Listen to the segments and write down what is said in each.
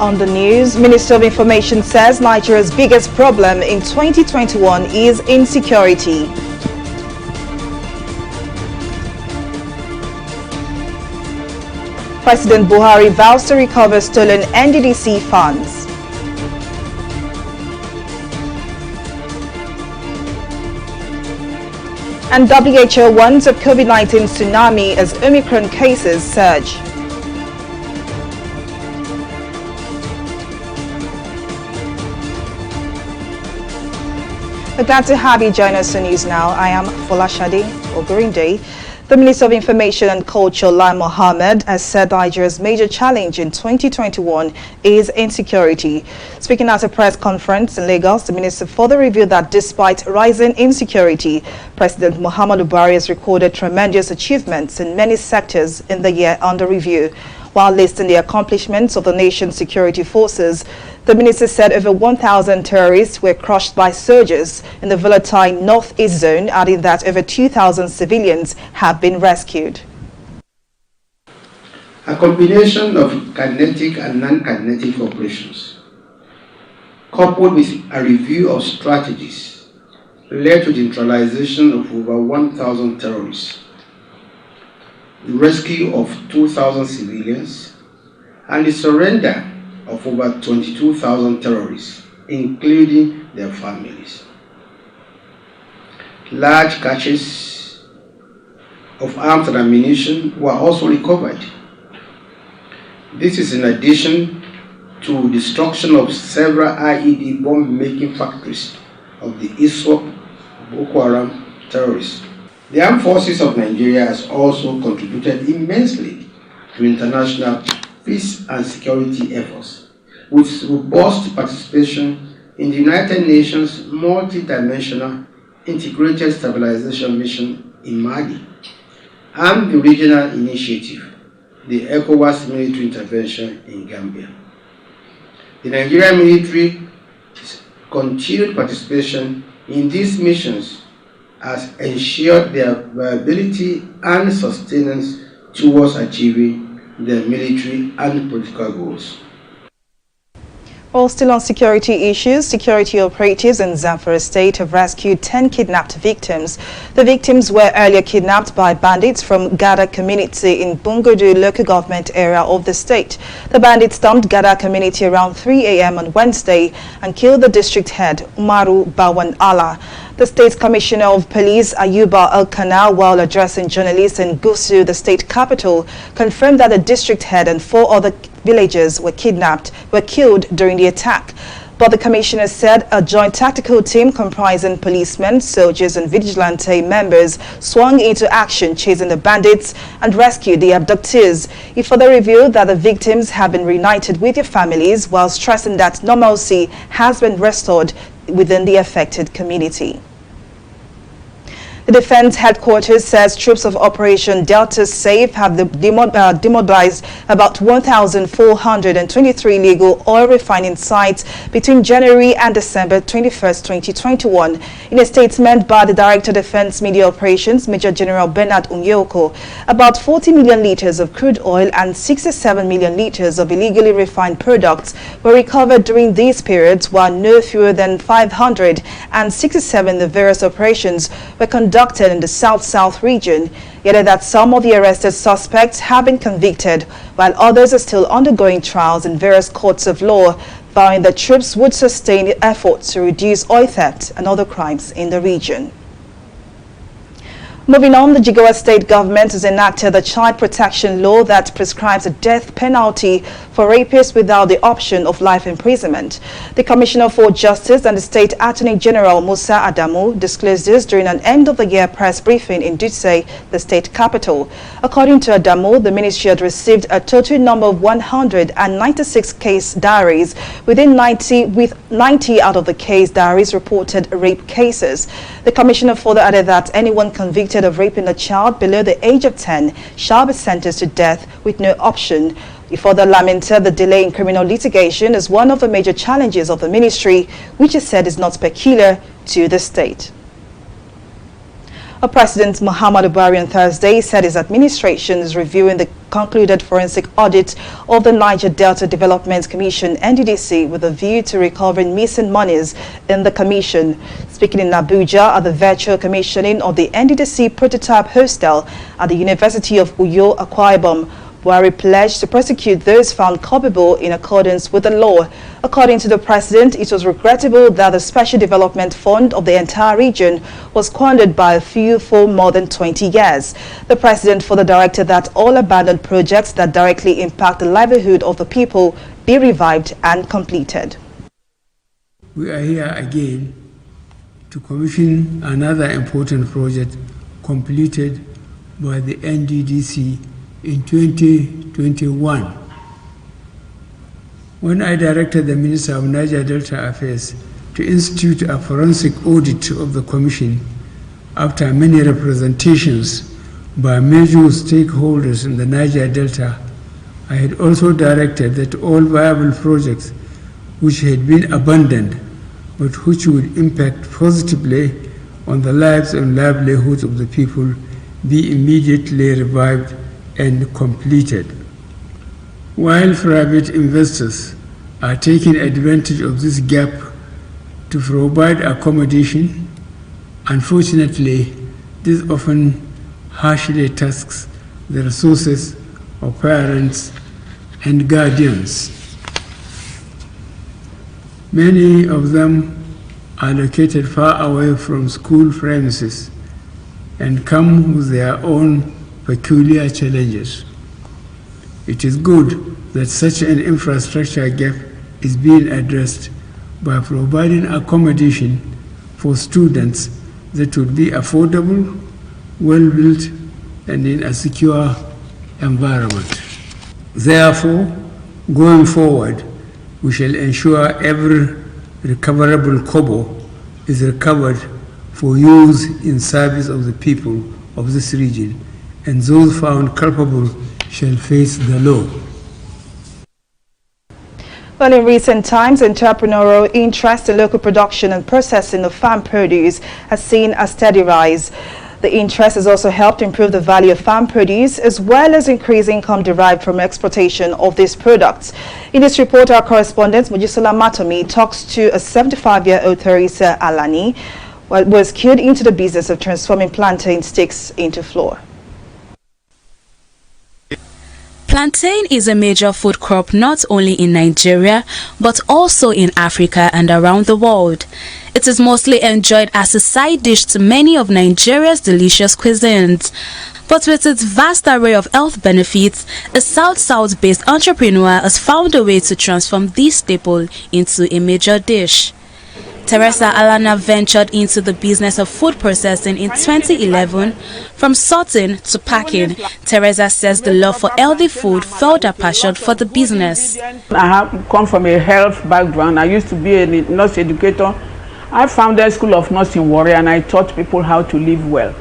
On the news, Minister of Information says Nigeria's biggest problem in 2021 is insecurity. President Buhari vows to recover stolen NDDC funds. And WHO warns of COVID-19 tsunami as Omicron cases surge. We're glad to have you join us on News Now. I am Folashade Ogurinde. The Minister of Information and Culture, Lai Mohammed, has said Nigeria's major challenge in 2021 is insecurity. Speaking at a press conference in Lagos, the minister further revealed that despite rising insecurity, President Muhammadu Buhari has recorded tremendous achievements in many sectors in the year under review. While listing the accomplishments of the nation's security forces, the minister said over 1,000 terrorists were crushed by soldiers in the volatile northeast zone, adding that over 2,000 civilians have been rescued. A combination of kinetic and non-kinetic operations, coupled with a review of strategies, led to the neutralization of over 1,000 terrorists, the rescue of 2,000 civilians, and the surrender of over 22,000 terrorists, including their families. Large caches of arms and ammunition were also recovered. This is in addition to destruction of several IED bomb-making factories of the ISWAP Boko Haram terrorists. The armed forces of Nigeria has also contributed immensely to international peace and security efforts, with robust participation in the United Nations multi-dimensional integrated stabilization mission in Mali and the regional initiative, the ECOWAS military intervention in Gambia. The Nigerian military's continued participation in these missions has ensured their viability and sustenance towards achieving their military and political goals. While still on security issues, security operatives in Zamfara State have rescued 10 kidnapped victims. The victims were earlier kidnapped by bandits from Gada community in Bungudu local government area of the state. The bandits stormed Gada community around 3 a.m. on Wednesday and killed the district head, Umaru Bawan Allah. The State Commissioner of Police, Ayuba Al-Kana, while addressing journalists in Gusu, the state capital, confirmed that the district head and 4 other villagers were killed during the attack. But the commissioner said a joint tactical team comprising policemen, soldiers and vigilante members swung into action chasing the bandits and rescued the abductees. He further revealed that the victims have been reunited with their families while stressing that normalcy has been restored within the affected community. The Defense Headquarters says troops of Operation Delta Safe have demobilized about 1,423 illegal oil refining sites between January and December 21st, 2021. In a statement by the Director of Defense Media Operations, Major General Bernard Unyoko, about 40 million liters of crude oil and 67 million liters of illegally refined products were recovered during these periods, while no fewer than 567 of the various operations were conducted in the South-South region. He added that some of the arrested suspects have been convicted, while others are still undergoing trials in various courts of law, vowing that troops would sustain efforts to reduce oil theft and other crimes in the region. Moving on, the Jigawa state government has enacted the child protection law that prescribes a death penalty for rapists without the option of life imprisonment. The Commissioner for Justice and the State Attorney General Musa Adamu disclosed this during an end-of-the-year press briefing in Dutse, the state capital. According to Adamu, the ministry had received a total number of 196 case diaries, with 90 out of the case diaries reported rape cases. The Commissioner further added that anyone convicted of raping a child below the age of 10 shall be sentenced to death with no option. He further lamented the delay in criminal litigation as one of the major challenges of the ministry, which he said is not peculiar to the state. President Muhammadu Buhari on Thursday said his administration is reviewing the concluded forensic audit of the Niger Delta Development Commission (NDDC) with a view to recovering missing monies in the commission. Speaking in Abuja at the virtual commissioning of the NDDC prototype hostel at the University of Uyo, Akwa Ibom, Buhari pledged to prosecute those found culpable in accordance with the law. According to the president, it was regrettable that the Special Development Fund of the entire region was squandered by a few for more than 20 years. The president further directed that all abandoned projects that directly impact the livelihood of the people be revived and completed. We are here again to commission another important project completed by the NDDC in 2021. When I directed the Minister of Niger Delta Affairs to institute a forensic audit of the Commission after many representations by major stakeholders in the Niger Delta, I had also directed that all viable projects which had been abandoned but which would impact positively on the lives and livelihoods of the people be immediately revived and completed. While private investors are taking advantage of this gap to provide accommodation, unfortunately, this often harshly tasks the resources of parents and guardians. Many of them are located far away from school premises and come with their own peculiar challenges. It is good that such an infrastructure gap is being addressed by providing accommodation for students that would be affordable, well-built, and in a secure environment. Therefore, going forward, we shall ensure every recoverable kobo is recovered for use in service of the people of this region, and those found culpable shall face the law. Well, in recent times, entrepreneurial interest in local production and processing of farm produce has seen a steady rise. The interest has also helped improve the value of farm produce as well as increase income derived from exportation of these products. In this report, our correspondent Mojisola Matomi talks to a 75-year-old Theresa Alani, who was cued into the business of transforming plantain sticks into flour. Plantain is a major food crop not only in Nigeria, but also in Africa and around the world. It is mostly enjoyed as a side dish to many of Nigeria's delicious cuisines. But with its vast array of health benefits, a South-South-based entrepreneur has found a way to transform this staple into a major dish. Theresa Alana ventured into the business of food processing in 2011. From sorting to packing, Theresa says the love for healthy food fueled her passion for the business. I have come from a health background. I used to be a nurse educator. I founded School of Nursing in Warri and I taught people how to live well.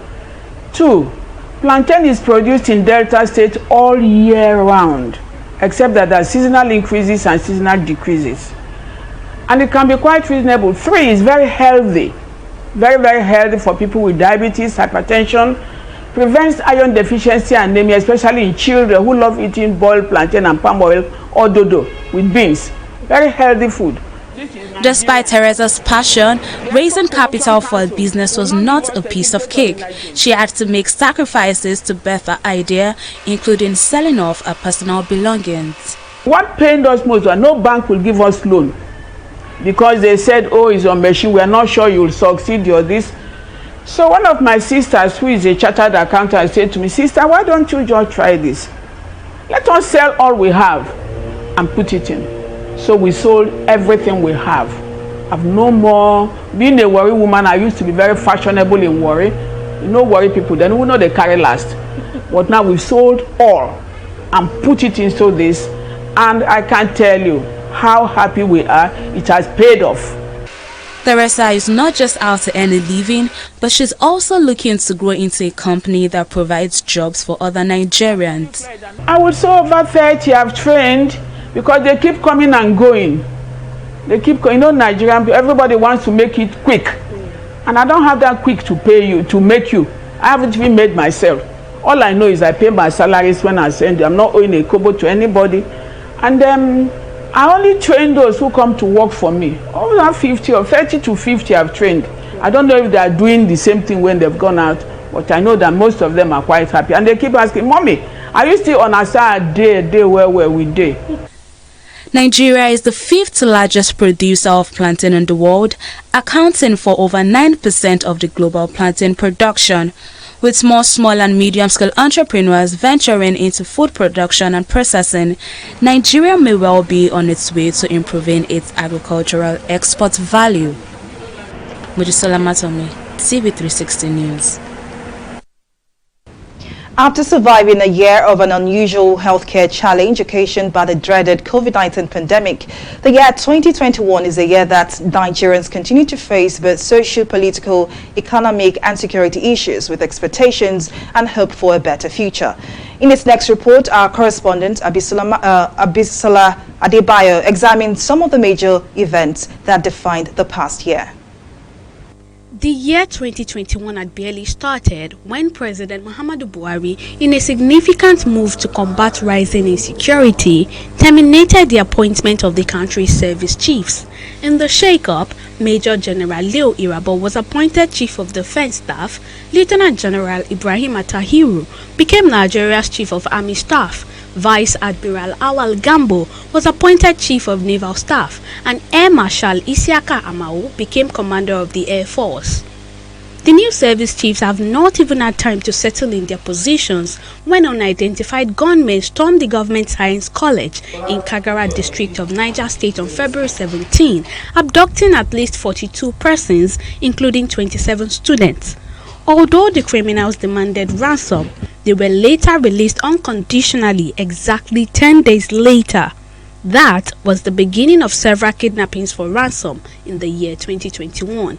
2. Plantain is produced in Delta State all year round, except that there are seasonal increases and seasonal decreases. And it can be quite reasonable. 3 is very healthy, very healthy for people with diabetes, hypertension, prevents iron deficiency and anemia, especially in children who love eating boiled plantain and palm oil or dodo with beans. Very healthy food. Despite Theresa's passion, raising capital for a business was not a piece of cake. She had to make sacrifices to birth her idea, including selling off her personal belongings. What pained us most was no bank will give us loan, because they said, oh, it's your machine, we are not sure you will succeed or this. So one of my sisters, who is a chartered accountant, said to me, sister, why don't you just try this? Let us sell all we have and put it in. So we sold everything we have. I've no more, being a Warri woman, I used to be very fashionable in Warri. You know Warri people, then we know they carry last. But now we sold all and put it into this, and I can't tell you how happy we are. It has paid off. Theresa is not just out to earn a living, but she's also looking to grow into a company that provides jobs for other Nigerians. I would say over 30 I've trained, because they keep coming and going. They keep going. You know, Nigerian, everybody wants to make it quick. And I don't have that quick to pay you, to make you. I haven't even made myself. All I know is I pay my salaries when I send you. I'm not owing a kobo to anybody. And I only train those who come to work for me. Over 50 or 30 to 50 I've trained. I don't know if they are doing the same thing when they've gone out, but I know that most of them are quite happy. And they keep asking, Mommy, are you still on a day where we day? Nigeria is the 5th largest producer of plantain in the world, accounting for over 9% of the global plantain production. With more small and medium-scale entrepreneurs venturing into food production and processing, Nigeria may well be on its way to improving its agricultural export value. Mojisola Matomi, TV360 News. After surviving a year of an unusual healthcare challenge occasioned by the dreaded COVID-19 pandemic, the year 2021 is a year that Nigerians continue to face both social, political, economic and security issues with expectations and hope for a better future. In its next report, our correspondent Abisola Adebayo examined some of the major events that defined the past year. The year 2021 had barely started when President Muhammadu Buhari, in a significant move to combat rising insecurity, terminated the appointment of the country's service chiefs. In the shake-up, Major General Leo Irabo was appointed Chief of Defense Staff, Lieutenant General Ibrahim Atahiru became Nigeria's Chief of Army Staff, Vice Admiral Awal Gambo was appointed Chief of Naval Staff, and Air Marshal Isiaka Amao became Commander of the Air Force. The new service chiefs have not even had time to settle in their positions when unidentified gunmen stormed the Government Science College in Kagara district of Niger State on February 17, abducting at least 42 persons, including 27 students. Although the criminals demanded ransom, they were later released unconditionally exactly 10 days later. That was the beginning of several kidnappings for ransom in the year 2021.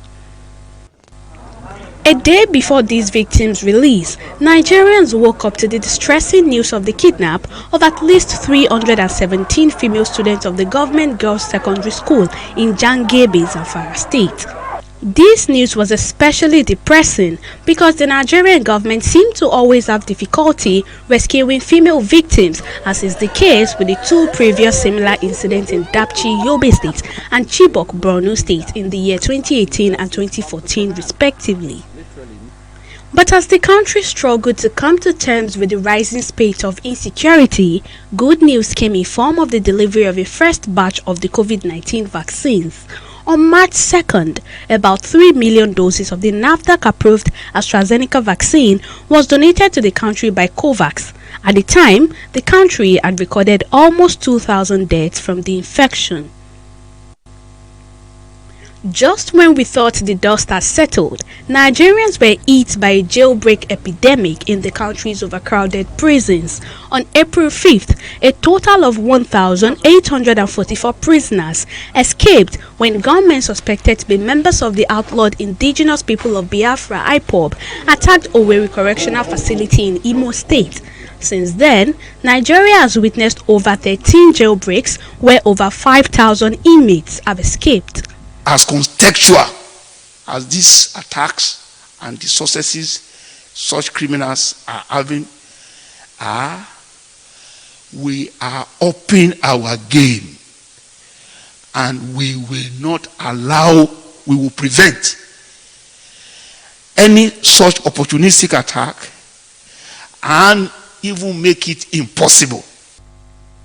A day before these victims' release, Nigerians woke up to the distressing news of the kidnap of at least 317 female students of the Government Girls Secondary School in Jangebe, Zamfara State. This news was especially depressing because the Nigerian government seemed to always have difficulty rescuing female victims, as is the case with the two previous similar incidents in Dapchi, Yobe State and Chibok, Borno State in the year 2018 and 2014 respectively. But as the country struggled to come to terms with the rising spate of insecurity, good news came in form of the delivery of a first batch of the COVID-19 vaccines. On March 2nd, about 3 million doses of the NAFDAC-approved AstraZeneca vaccine was donated to the country by COVAX. At the time, the country had recorded almost 2,000 deaths from the infection. Just when we thought the dust had settled, Nigerians were hit by a jailbreak epidemic in the country's overcrowded prisons. On April 5th, a total of 1,844 prisoners escaped when gunmen suspected to be members of the outlawed Indigenous People of Biafra (IPOB) attacked Owerri Correctional Facility in Imo State. Since then, Nigeria has witnessed over 13 jailbreaks where over 5,000 inmates have escaped. As contextual as these attacks and the successes such criminals are having we are upping our game, and we will not allow, we will prevent any such opportunistic attack and even make it impossible.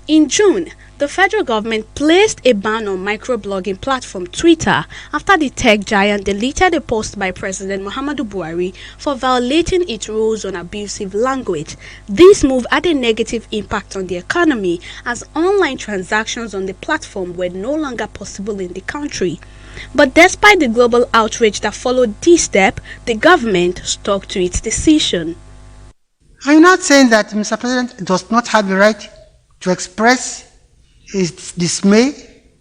In June, the federal government placed a ban on microblogging platform Twitter after the tech giant deleted a post by President Muhammadu Buhari for violating its rules on abusive language. This move had a negative impact on the economy as online transactions on the platform were no longer possible in the country. But despite the global outrage that followed this step, the government stuck to its decision. I'm not saying that Mr. President does not have the right to express his dismay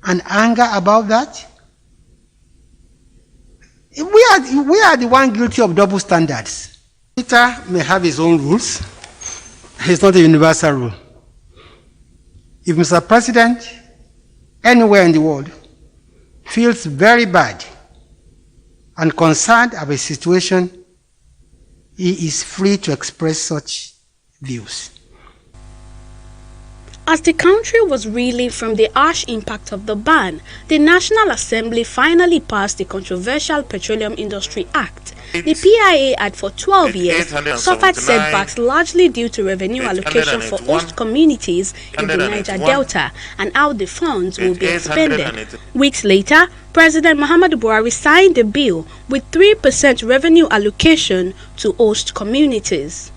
and anger about that. We are the one guilty of double standards. Twitter may have his own rules. It's not a universal rule. If Mr. President, anywhere in the world, feels very bad and concerned about a situation, he is free to express such views. As the country was reeling from the harsh impact of the ban, the National Assembly finally passed the controversial Petroleum Industry Act. The PIA had for 12 years suffered setbacks largely due to revenue allocation for host communities in the Niger Delta and how the funds will be expended. Weeks later, President Muhammadu Buhari signed a bill with 3% revenue allocation to host communities.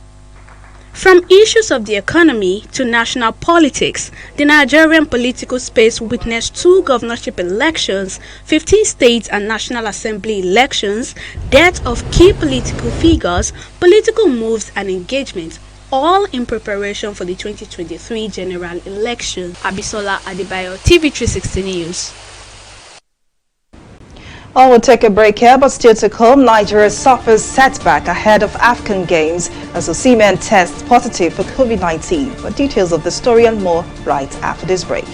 From issues of the economy to national politics, the Nigerian political space witnessed 2 governorship elections, 15 states and National Assembly elections, death of key political figures, political moves and engagements, all in preparation for the 2023 general election. Abisola Adebayo, TV360 News. Well, we'll take a break here, but still to come, Nigeria suffers setback ahead of African Games as Osimhen tests positive for COVID-19. For details of the story and more right after this break.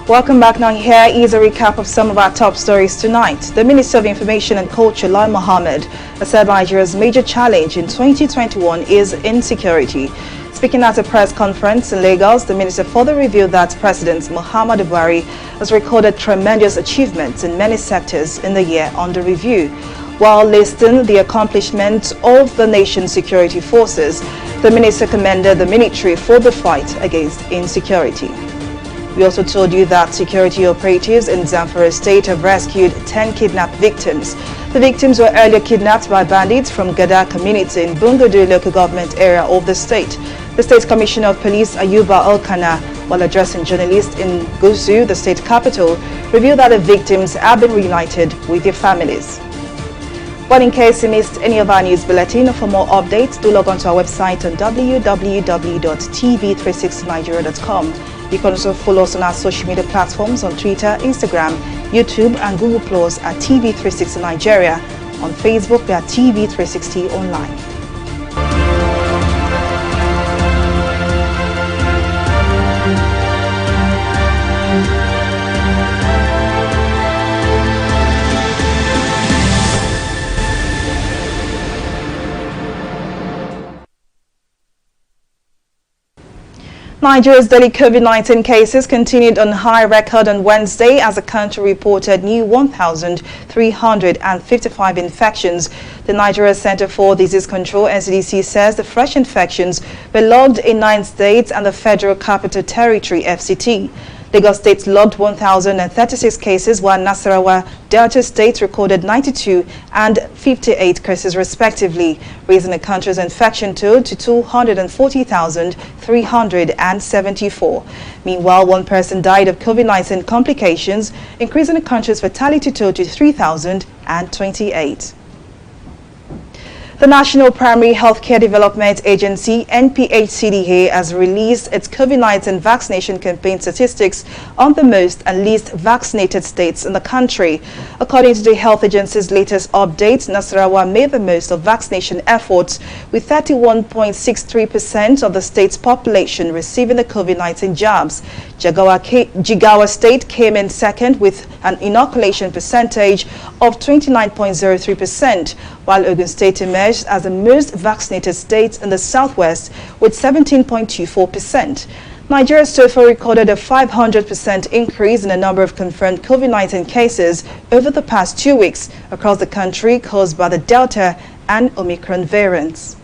Welcome back. Now here is a recap of some of our top stories tonight. The Minister of Information and Culture, Lai Mohammed, has said Nigeria's major challenge in 2021 is insecurity. Speaking at a press conference in Lagos, the minister further revealed that President Muhammadu Buhari has recorded tremendous achievements in many sectors in the year under review. While listing the accomplishments of the nation's security forces, the minister commended the military for the fight against insecurity. We also told you that security operatives in Zamfara State have rescued 10 kidnapped victims. The victims were earlier kidnapped by bandits from Gada community in Bungodo local government area of the state. The State Commissioner of Police Ayuba Alkana, while addressing journalists in Gusu, the state capital, revealed that the victims have been reunited with their families. But in case you missed any of our news bulletin, or for more updates, do log on to our website on www.tv360nigeria.com. You can also follow us on our social media platforms on Twitter, Instagram, YouTube and Google Plus at TV360 Nigeria. On Facebook, we are TV360 Online. Nigeria's daily COVID-19 cases continued on high record on Wednesday as the country reported new 1,355 infections. The Nigeria Center for Disease Control (NCDC) says the fresh infections were logged in 9 states and the Federal Capital Territory (FCT). Lagos State logged 1,036 cases, while Nasarawa Delta State recorded 92 and 58 cases respectively, raising the country's infection total to 240,374. Meanwhile, 1 person died of COVID-19 complications, increasing the country's fatality total to 3,028. The National Primary Healthcare Development Agency, NPHCDA, has released its COVID-19 vaccination campaign statistics on the most and least vaccinated states in the country. According to the health agency's latest update, Nasarawa made the most of vaccination efforts, with 31.63% of the state's population receiving the COVID-19 jabs. Jigawa State came in second with an inoculation percentage of 29.03%, while Ogun State emerged as the most vaccinated state in the southwest with 17.24%. Nigeria so far recorded a 500% increase in the number of confirmed COVID-19 cases over the past 2 weeks across the country, caused by the Delta and Omicron variants.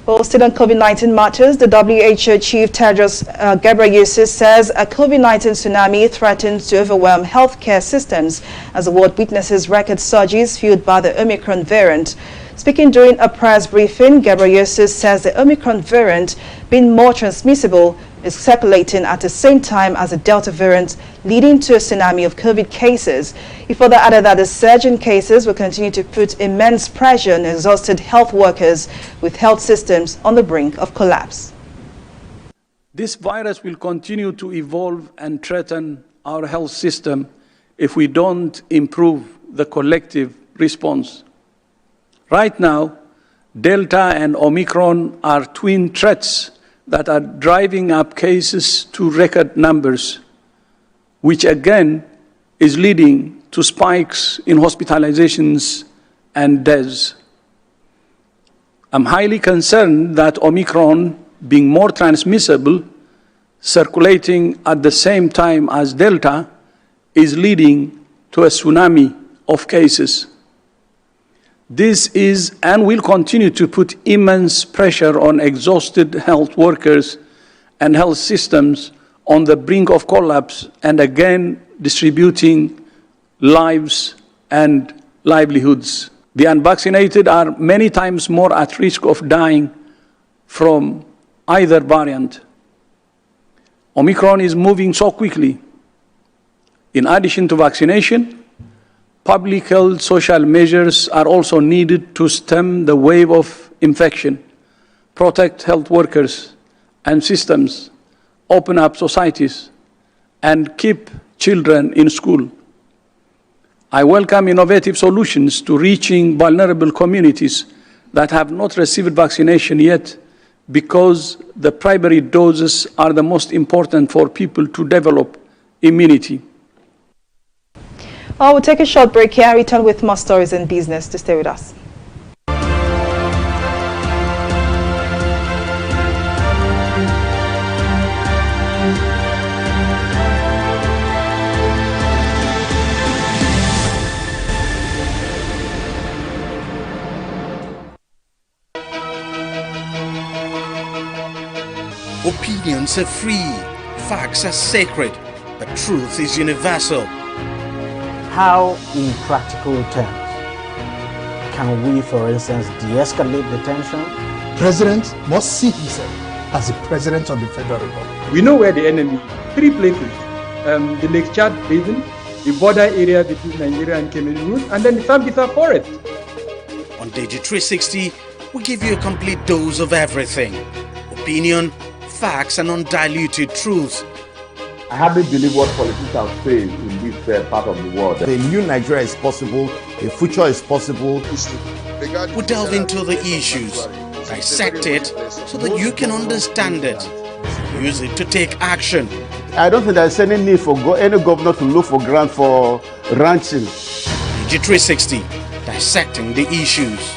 Well, still on COVID-19 matters, the WHO Chief Tedros Ghebreyesus says a COVID-19 tsunami threatens to overwhelm healthcare systems as the world witnesses record surges fueled by the Omicron variant. Speaking during a press briefing, Ghebreyesus says the Omicron variant, being more transmissible, is circulating at the same time as the Delta variant, leading to a tsunami of COVID cases. He further added that the surge in cases will continue to put immense pressure on exhausted health workers, with health systems on the brink of collapse. This virus will continue to evolve and threaten our health system if we don't improve the collective response. Right now, Delta and Omicron are twin threats that are driving up cases to record numbers, which again is leading to spikes in hospitalizations and deaths. I'm highly concerned that Omicron, being more transmissible, circulating at the same time as Delta, is leading to a tsunami of cases. This is and will continue to put immense pressure on exhausted health workers and health systems on the brink of collapse, and again distributing lives and livelihoods. The unvaccinated are many times more at risk of dying from either variant. Omicron is moving so quickly. In addition to vaccination, public health social measures are also needed to stem the wave of infection, protect health workers and systems, open up societies, and keep children in school. I welcome innovative solutions to reaching vulnerable communities that have not received vaccination yet, because the primary doses are the most important for people to develop immunity. We'll take a short break here. Return with more stories in business. To stay with us. Opinions are free, facts are sacred, but truth is universal. How, in practical terms, can we, for instance, de-escalate the tension? President must see himself as the President of the Federal Republic. We know where the enemy is. 3 places. The Lake Chad Basin, the border area between Nigeria and Cameroon, and then the Sambisa Forest. On TV360, we give you a complete dose of everything. Opinion, facts, and undiluted truth. I hardly believe what politicians say in this part of the world. A new Nigeria is possible, a future is possible. We delve into the issues, dissect it so that you can understand it, use it to take action. I don't think there's any need for any governor to look for grant for ranching. TV360, dissecting the issues.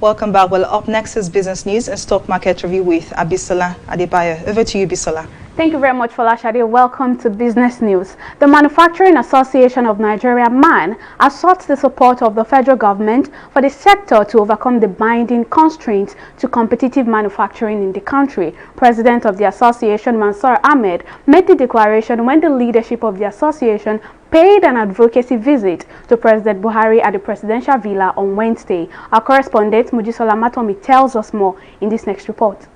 Welcome back. Well, up next is business news and stock market review with Abisola Adebayo. Over to you, Bisola. Thank you very much, Folashade. Welcome to Business News. The Manufacturing Association of Nigeria, MAN, has sought the support of the federal government for the sector to overcome the binding constraints to competitive manufacturing in the country. President of the association, Mansour Ahmed, made the declaration when the leadership of the association paid an advocacy visit to President Buhari at the presidential villa on Wednesday. Our correspondent, Mujisola Matomi, tells us more in this next report.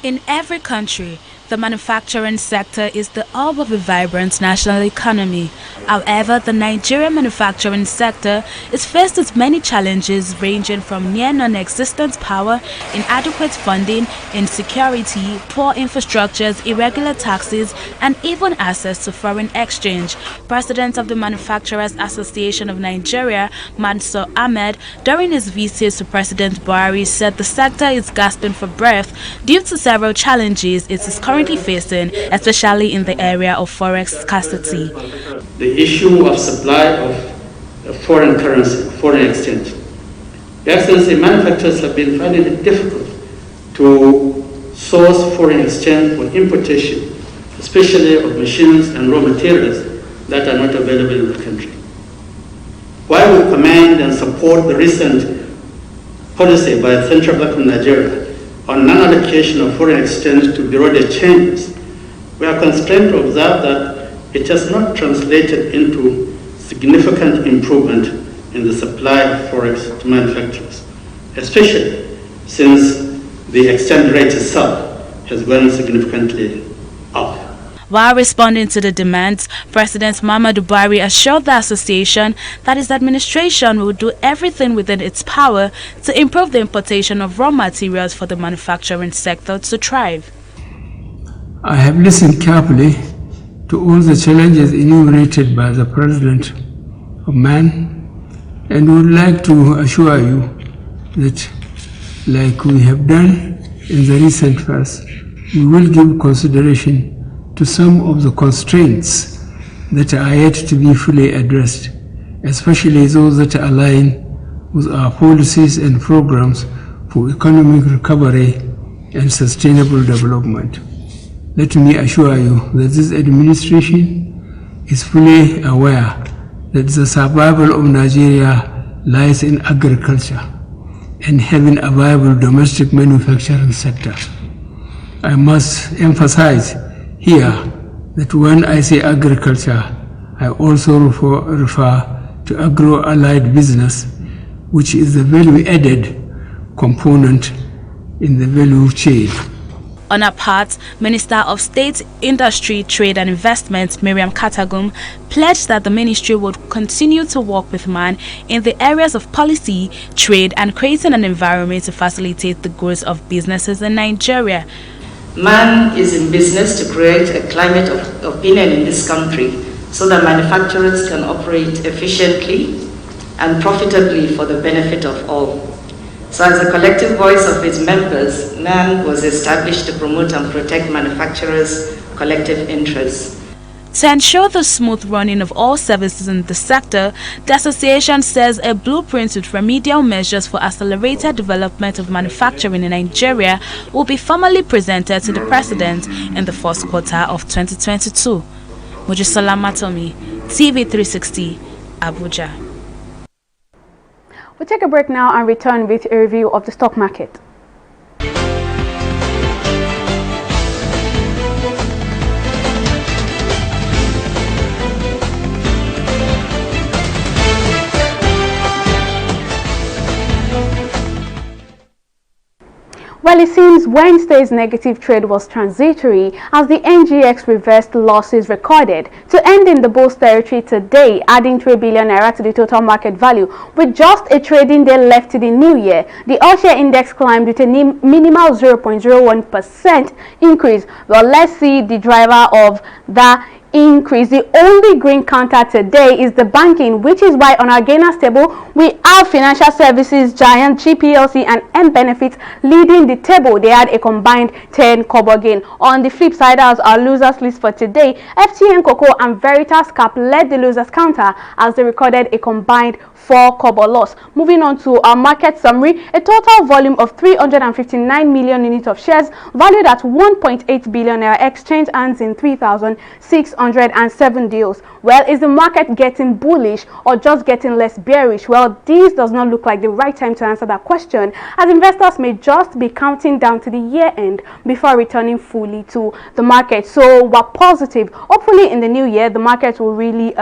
In every country, the manufacturing sector is the hub of a vibrant national economy. However, the Nigerian manufacturing sector is faced with many challenges ranging from near non-existent power, inadequate funding, insecurity, poor infrastructures, irregular taxes, and even access to foreign exchange. President of the Manufacturers Association of Nigeria, Mansour Ahmed, during his visit to President Buhari, said the sector is gasping for breath due to several challenges it is currently facing, especially in the area of forex scarcity. The issue of supply of foreign currency, foreign exchange. Your Excellency, manufacturers have been finding it difficult to source foreign exchange for importation, especially of machines and raw materials that are not available in the country. While we commend and support the recent policy by the Central Bank of Nigeria on non-allocation of foreign exchange to bureau de change, we are constrained to observe that it has not translated into significant improvement in the supply of forex to manufacturers. especially since the exchange rate itself has gone significantly up. While responding to the demands, President Muhammadu Buhari assured the association that his administration will do everything within its power to improve the importation of raw materials for the manufacturing sector to thrive. I have listened carefully to all the challenges enumerated by the President of Man and would like to assure you that, like we have done in the recent past, we will give consideration to some of the constraints that are yet to be fully addressed, especially those that align with our policies and programs for economic recovery and sustainable development. Let me assure you that this administration is fully aware that the survival of Nigeria lies in agriculture and having a viable domestic manufacturing sector. I must emphasize here that when I say agriculture, I also refer to agro-allied business, which is the value-added component in the value chain. On her part, Minister of State, Industry, Trade and Investment, Miriam Katagum, pledged that the ministry would continue to work with Man in the areas of policy, trade and creating an environment to facilitate the growth of businesses in Nigeria. Man is in business to create a climate of opinion in this country so that manufacturers can operate efficiently and profitably for the benefit of all. So as a collective voice of its members, Man was established to promote and protect manufacturers' collective interests. To ensure the smooth running of all services in the sector, the association says a blueprint with remedial measures for accelerated development of manufacturing in Nigeria will be formally presented to the President in the first quarter of 2022. Mojisola Matomi, TV360, Abuja. We'll take a break now and return with a review of the stock market. Well, it seems Wednesday's negative trade was transitory as the NGX reversed losses recorded to end in the bulls territory today, adding 3 billion naira to the total market value. With just a trading day left to the new year, the all-share index climbed with a minimal 0.01% increase. Well, let's see the driver of the increase. The only green counter today is the banking, which is why on our gainers table we have financial services giant GPLC and M Benefits leading the table. They had a combined 10 kobo gain. On the flip side, as our losers list for today, FTN Cocoa and Veritas Cap led the losers counter as they recorded a combined 4 kobo loss. Moving on to our market summary, a total volume of 359 million units of shares valued at 1.8 billion naira exchange hands in 3,607 deals. Well, is the market getting bullish or just getting less bearish? Well, this does not look like the right time to answer that question, as investors may just be counting down to the year end before returning fully to the market. So we're positive. Hopefully in the new year, the market will really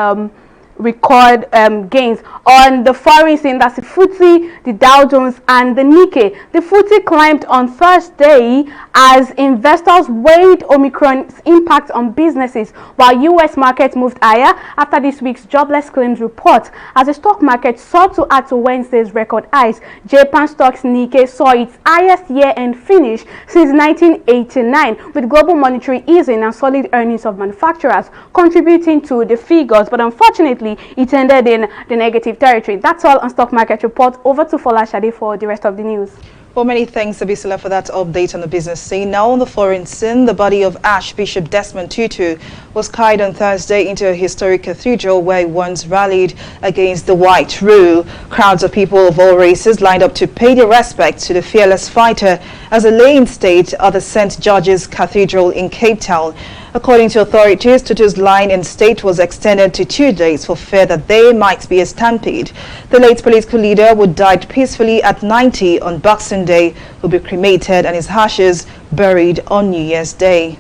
record gains. On the foreign scene, that's the FTSE, the Dow Jones and the Nikkei. The FTSE climbed on Thursday as investors weighed Omicron's impact on businesses, while US markets moved higher after this week's jobless claims report as the stock market sought to add to Wednesday's record highs. Japan stocks Nikkei saw its highest year-end finish since 1989, with global monetary easing and solid earnings of manufacturers contributing to the figures, but unfortunately it ended in the negative territory. That's all on Stock Market Report. Over to Fola Shade for the rest of the news. Well, many thanks, Abisola, for that update on the business scene. Now on the foreign scene, the body of Archbishop Desmond Tutu was carried on Thursday into a historic cathedral where he once rallied against the white rule. Crowds of people of all races lined up to pay their respects to the fearless fighter as a lay-in state at the St. George's Cathedral in Cape Town. According to authorities, Tutu's line-in state was extended to 2 days for fear that there might be a stampede. The late political leader, who died peacefully at 90 on Boxing Day, will be cremated and his ashes buried on New Year's Day.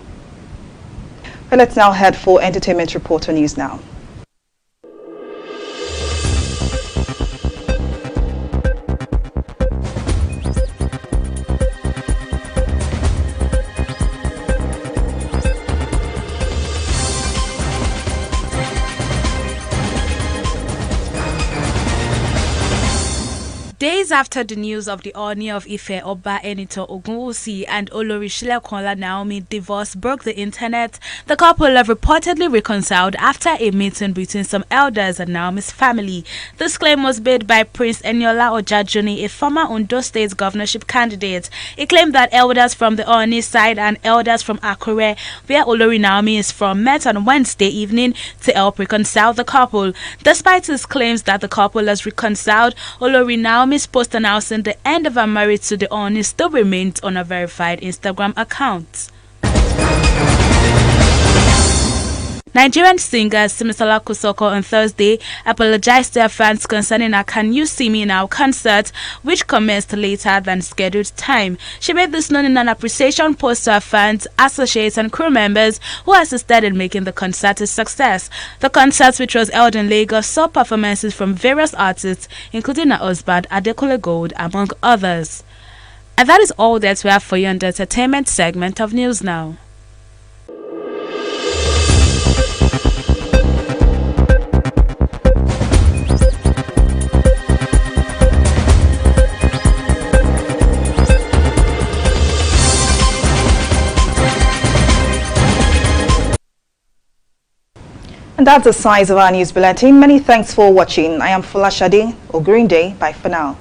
Well, let's now head for Entertainment Reporter News now. Days after the news of the Oni of Ife Oba Enito Ogunwusi and Olori Shilekola Naomi divorce broke the internet, the couple have reportedly reconciled after a meeting between some elders and Naomi's family. This claim was made by Prince Eniola Ojajuni, a former Ondo State governorship candidate. He claimed that elders from the Oni side and elders from Akure, where Olori Naomi is from, met on Wednesday evening to help reconcile the couple. Despite his claims that the couple has reconciled, Olori Naomi's post announcing the end of her marriage to the Oni still remains on a verified Instagram account. Nigerian singer Simisola Kosoko on Thursday apologized to her fans concerning her Can You See Me Now concert, which commenced later than scheduled time. She made this known in an appreciation post to her fans, associates and crew members who assisted in making the concert a success. The concert, which was held in Lagos, saw performances from various artists, including her husband Adekunle Gold, among others. And that is all that we have for you on the entertainment segment of News Now. And that's the size of our news bulletin. Many thanks for watching. I am Folashade Ogurinde. Bye for now.